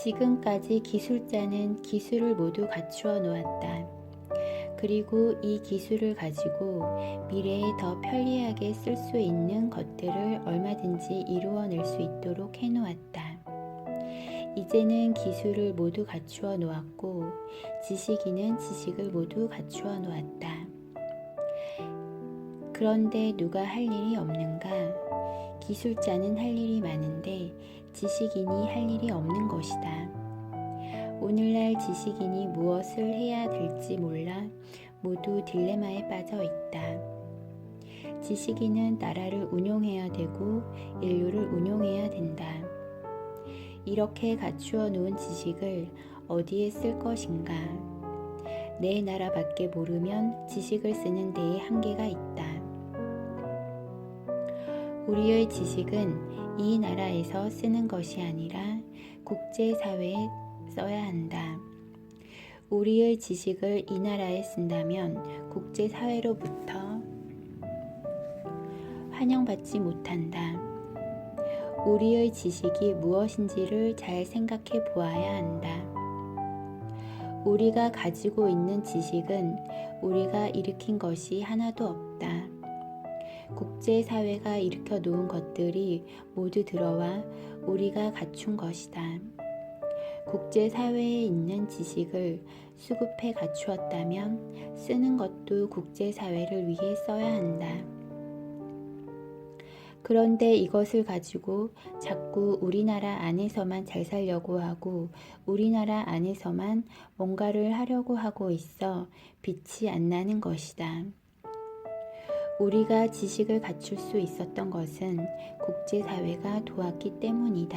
지금까지 기술자는 기술을 모두 갖추어 놓았다. 그리고 이 기술을 가지고 미래에 더 편리하게 쓸 수 있는 것들을 얼마든지 이루어낼 수 있도록 해놓았다. 이제는 기술을 모두 갖추어 놓았고 지식인은 지식을 모두 갖추어 놓았다. 그런데 누가 할 일이 없는가? 기술자는 할 일이 많은데 지식인이 할 일이 없는 것이다. 오늘날 지식인이 무엇을 해야 될지 몰라 모두 딜레마에 빠져 있다. 지식인은 나라를 운용해야 되고 인류를 운용해야 된다. 이렇게 갖추어 놓은 지식을 어디에 쓸 것인가? 내 나라밖에 모르면 지식을 쓰는 데에 한계가 있다. 우리의 지식은 이 나라에서 쓰는 것이 아니라 국제사회에 써야 한다. 우리의 지식을 이 나라에 쓴다면 국제사회로부터 환영받지 못한다. 우리의 지식이 무엇인지를 잘 생각해 보아야 한다. 우리가 가지고 있는 지식은 우리가 일으킨 것이 하나도 없다. 국제사회가 일으켜 놓은 것들이 모두 들어와 우리가 갖춘 것이다. 국제사회에 있는 지식을 수급해 갖추었다면 쓰는 것도 국제사회를 위해 써야 한다. 그런데 이것을 가지고 자꾸 우리나라 안에서만 잘 살려고 하고 우리나라 안에서만 뭔가를 하려고 하고 있어 빛이 안 나는 것이다. 우리가 지식을 갖출 수 있었던 것은 국제사회가 도왔기 때문이다.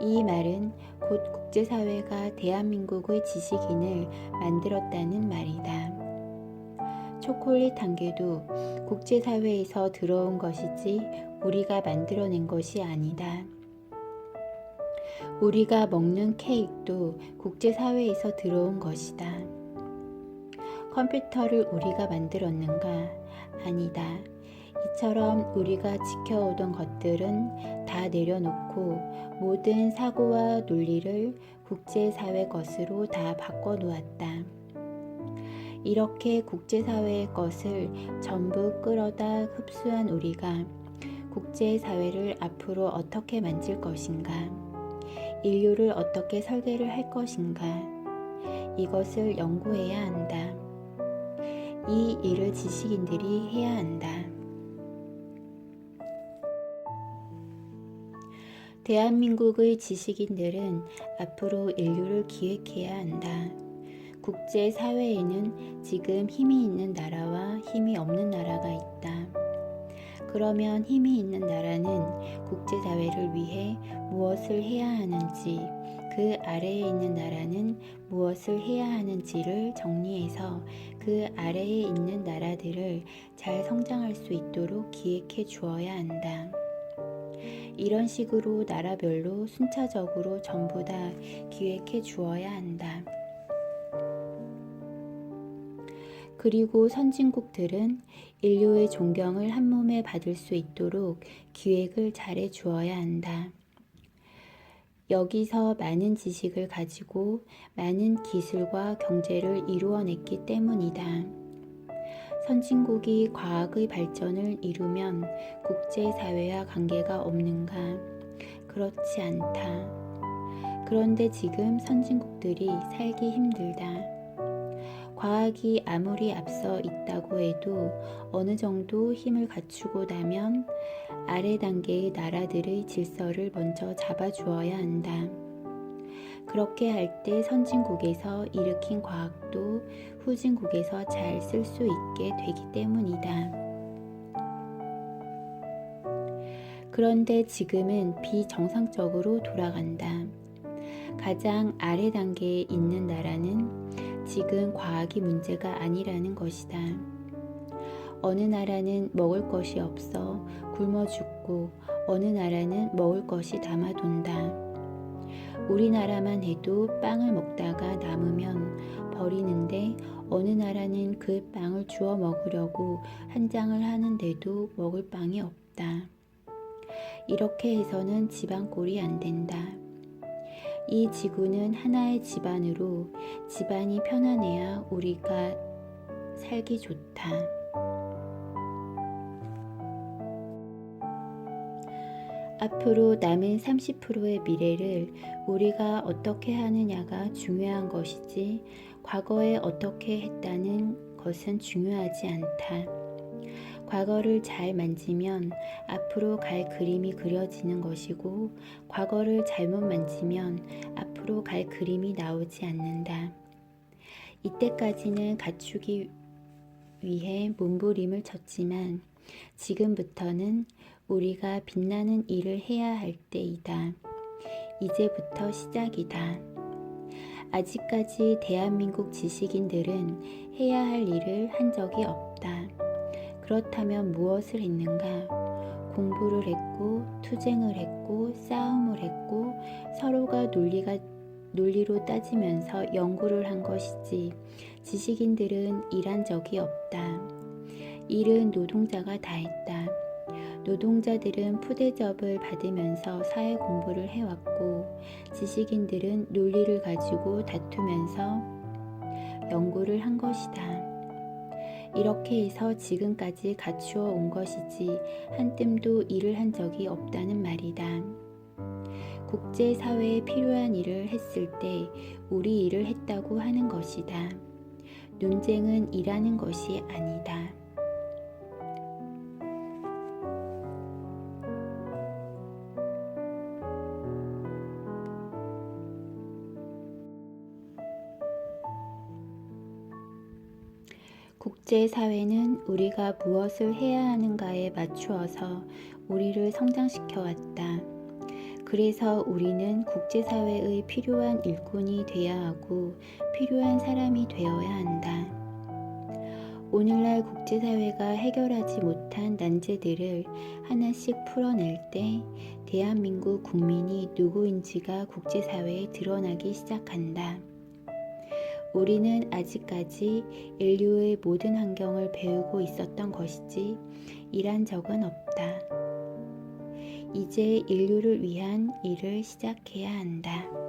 이 말은 곧 국제사회가 대한민국의 지식인을 만들었다는 말이다. 초콜릿 한 개도 국제사회에서 들어온 것이지 우리가 만들어낸 것이 아니다. 우리가 먹는 케이크도 국제사회에서 들어온 것이다. 컴퓨터를 우리가 만들었는가? 아니다. 이처럼 우리가 지켜오던 것들은 다 내려놓고 모든 사고와 논리를 국제사회 것으로 다 바꿔놓았다. 이렇게 국제사회의 것을 전부 끌어다 흡수한 우리가 국제사회를 앞으로 어떻게 만질 것인가? 인류를 어떻게 설계를 할 것인가? 이것을 연구해야 한다. 이 일을 지식인들이 해야 한다. 대한민국의 지식인들은 앞으로 인류를 기획해야 한다. 국제사회에는 지금 힘이 있는 나라와 힘이 없는 나라가 있다. 그러면 힘이 있는 나라는 국제사회를 위해 무엇을 해야 하는지, 그 아래에 있는 나라는 무엇을 해야 하는지를 정리해서 그 아래에 있는 나라들을 잘 성장할 수 있도록 기획해 주어야 한다. 이런 식으로 나라별로 순차적으로 전부 다 기획해 주어야 한다. 그리고 선진국들은 인류의 존경을 한 몸에 받을 수 있도록 기획을 잘해 주어야 한다. 여기서 많은 지식을 가지고 많은 기술과 경제를 이루어냈기 때문이다. 선진국이 과학의 발전을 이루면 국제사회와 관계가 없는가? 그렇지 않다. 그런데 지금 선진국들이 살기 힘들다. 과학이 아무리 앞서 있다고 해도 어느 정도 힘을 갖추고 나면 아래 단계의 나라들의 질서를 먼저 잡아주어야 한다. 그렇게 할 때 선진국에서 일으킨 과학도 후진국에서 잘 쓸 수 있게 되기 때문이다. 그런데 지금은 비정상적으로 돌아간다. 가장 아래 단계에 있는 나라는 지금 과학이 문제가 아니라는 것이다. 어느 나라는 먹을 것이 없어 굶어 죽고 어느 나라는 먹을 것이 남아돈다. 우리나라만 해도 빵을 먹다가 남으면 버리는데 어느 나라는 그 빵을 주워 먹으려고 한 장을 하는데도 먹을 빵이 없다. 이렇게 해서는 집안꼴이 안 된다. 이 지구는 하나의 집안으로 집안이 편안해야 우리가 살기 좋다. 앞으로 남은 30%의 미래를 우리가 어떻게 하느냐가 중요한 것이지 과거에 어떻게 했다는 것은 중요하지 않다. 과거를 잘 만지면 앞으로 갈 그림이 그려지는 것이고 과거를 잘못 만지면 앞으로 갈 그림이 나오지 않는다. 이때까지는 갖추기 위해 몸부림을 쳤지만 지금부터는 우리가 빛나는 일을 해야 할 때이다. 이제부터 시작이다. 아직까지 대한민국 지식인들은 해야 할 일을 한 적이 없다. 그렇다면 무엇을 했는가? 공부를 했고, 투쟁을 했고, 싸움을 했고, 서로가 논리로 따지면서 연구를 한 것이지 지식인들은 일한 적이 없다. 일은 노동자가 다 했다. 노동자들은 푸대접을 받으면서 사회 공부를 해왔고 지식인들은 논리를 가지고 다투면서 연구를 한 것이다. 이렇게 해서 지금까지 갖추어 온 것이지 한 뜸도 일을 한 적이 없다는 말이다. 국제사회에 필요한 일을 했을 때 우리 일을 했다고 하는 것이다. 논쟁은 일하는 것이 아니다. 국제사회는 우리가 무엇을 해야 하는가에 맞추어서 우리를 성장시켜 왔다. 그래서 우리는 국제사회의 필요한 일꾼이 되어야 하고 필요한 사람이 되어야 한다. 오늘날 국제사회가 해결하지 못한 난제들을 하나씩 풀어낼 때 대한민국 국민이 누구인지가 국제사회에 드러나기 시작한다. 우리는 아직까지 인류의 모든 환경을 배우고 있었던 것이지 일한 적은 없다. 이제 인류를 위한 일을 시작해야 한다.